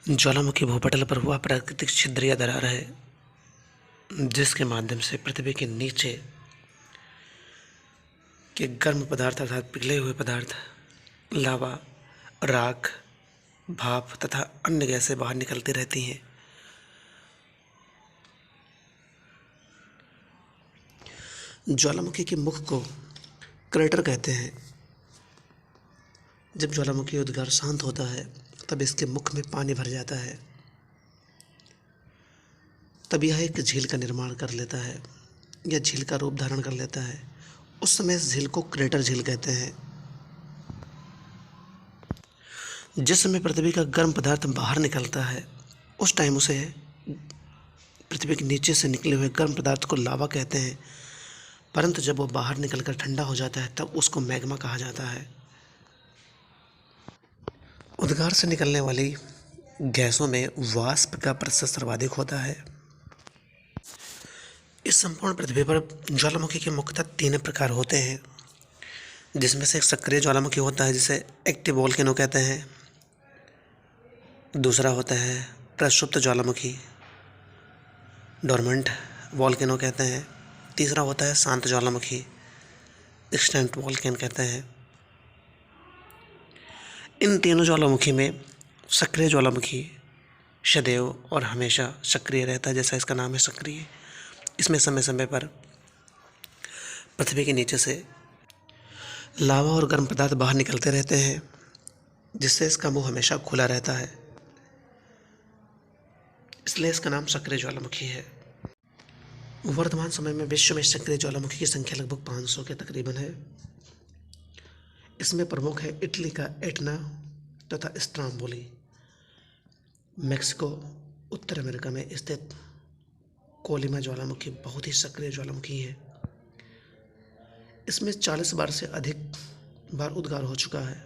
ज्वालामुखी भूपटल पर हुआ प्राकृतिक छिद्र या दरार है जिसके माध्यम से पृथ्वी के नीचे के गर्म पदार्थ अर्थात पिघले हुए पदार्थ, लावा, राख, भाप तथा अन्य गैसें बाहर निकलती रहती हैं। ज्वालामुखी के मुख को क्रेटर कहते हैं। जब ज्वालामुखी उद्गार शांत होता है तब इसके मुख में पानी भर जाता है। तब यह एक झील का निर्माण कर लेता है या झील का रूप धारण कर लेता है। उस समय इस झील को क्रेटर झील कहते हैं। जिस समय पृथ्वी का गर्म पदार्थ बाहर निकलता है उस टाइम उसे पृथ्वी के नीचे से निकले हुए गर्म पदार्थ को लावा कहते हैं, परंतु जब वो बाहर निकलकर ठंडा हो जाता है तब उसको मैग्मा कहा जाता है। उद्गार से निकलने वाली गैसों में वाष्प का प्रतिशत सर्वाधिक होता है। इस संपूर्ण पृथ्वी पर ज्वालामुखी के मुख्यतः 3 प्रकार होते हैं, जिसमें से एक सक्रिय ज्वालामुखी होता है जिसे एक्टिव वोल्केनो कहते हैं। दूसरा होता है प्रसुप्त ज्वालामुखी, डोरमेंट वोल्केनो कहते हैं। तीसरा होता है शांत ज्वालामुखी, एक्सटिंक्ट वोल्केन कहते हैं। इन तीनों ज्वालामुखी में सक्रिय ज्वालामुखी सदैव और हमेशा सक्रिय रहता है, जैसा इसका नाम है सक्रिय। इसमें समय समय पर पृथ्वी के नीचे से लावा और गर्म पदार्थ बाहर निकलते रहते हैं, जिससे इसका मुंह हमेशा खुला रहता है, इसलिए इसका नाम सक्रिय ज्वालामुखी है। वर्तमान समय में विश्व में सक्रिय ज्वालामुखी की संख्या लगभग 500 के तकरीबन है। इसमें प्रमुख है इटली का एटना तथा स्ट्रोम्बोली। मेक्सिको, उत्तर अमेरिका में स्थित कोलिमा ज्वालामुखी बहुत ही सक्रिय ज्वालामुखी है। इसमें 40 बार से अधिक बार उद्गार हो चुका है।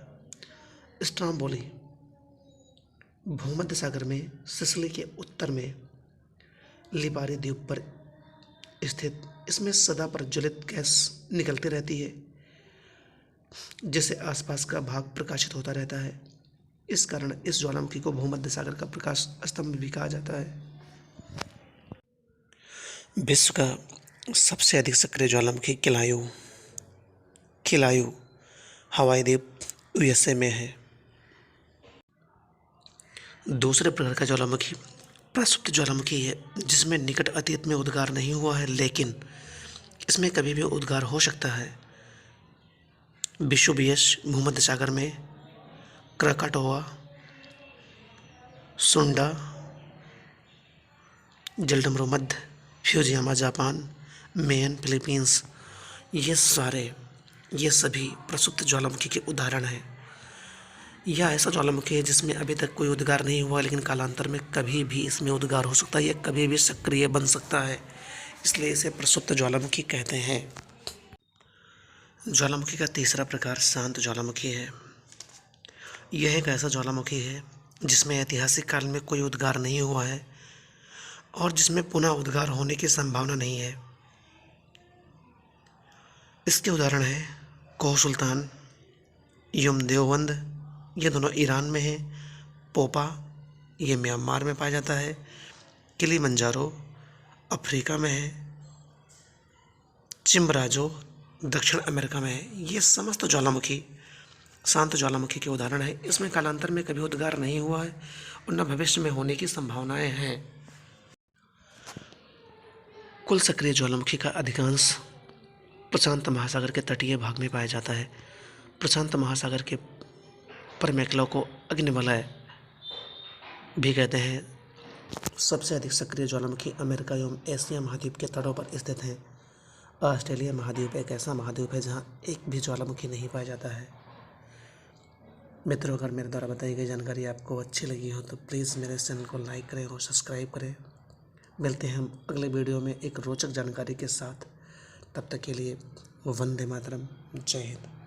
स्ट्रोम्बोली भूमध्य सागर में सिसिली के उत्तर में लिपारी द्वीप पर स्थित। इसमें सदा प्रज्वलित गैस निकलती रहती है, जिससे आसपास का भाग प्रकाशित होता रहता है। इस कारण इस ज्वालामुखी को भूमध्य सागर का प्रकाश स्तंभ भी कहा जाता है। विश्व का सबसे अधिक सक्रिय ज्वालामुखी किलायू हवाई द्वीप यूएसए में है। दूसरे प्रकार का ज्वालामुखी प्रसुप्त ज्वालामुखी है, जिसमें निकट अतीत में उद्गार नहीं हुआ है, लेकिन इसमें कभी भी उद्गार हो सकता है। विषुवियस भूमध्य सागर में, क्राकाटोआ, सुंडा, जलडमरू मध्य, फ्यूजियामा जापान, मेयन फिलीपींस, ये सभी प्रसुप्त ज्वालामुखी के उदाहरण हैं। यह ऐसा ज्वालामुखी है जिसमें अभी तक कोई उद्गार नहीं हुआ, लेकिन कालांतर में कभी भी इसमें उद्गार हो सकता है, यह कभी भी सक्रिय बन सकता है, इसलिए इसे प्रसुप्त ज्वालामुखी कहते हैं। ज्वालामुखी का तीसरा प्रकार शांत ज्वालामुखी है। यह एक ऐसा ज्वालामुखी है जिसमें ऐतिहासिक काल में कोई उद्गार नहीं हुआ है और जिसमें पुनः उद्गार होने की संभावना नहीं है। इसके उदाहरण हैं कोह सुल्तान, यम देवबंद, ये दोनों ईरान में हैं। पोपा, ये म्यांमार में पाया जाता है। किलिमंजारो अफ्रीका में है। चिम्बराजो दक्षिण अमेरिका में है। ये समस्त ज्वालामुखी शांत ज्वालामुखी के उदाहरण हैं। इसमें कालांतर में कभी उद्गार नहीं हुआ है और न भविष्य में होने की संभावनाएं हैं। कुल सक्रिय ज्वालामुखी का अधिकांश प्रशांत महासागर के तटीय भाग में पाया जाता है। प्रशांत महासागर के परमेकला को अग्निवलय भी कहते हैं। सबसे अधिक सक्रिय ज्वालामुखी अमेरिका एवं एशिया महाद्वीप के तटों पर स्थित हैं। ऑस्ट्रेलिया महाद्वीप एक ऐसा महाद्वीप है जहां एक भी ज्वालामुखी नहीं पाया जाता है। मित्रों, अगर मेरे द्वारा बताई गई जानकारी आपको अच्छी लगी हो तो प्लीज़ मेरे चैनल को लाइक करें और सब्सक्राइब करें। मिलते हैं हम अगले वीडियो में एक रोचक जानकारी के साथ। तब तक के लिए वंदे मातरम। जय हिंद।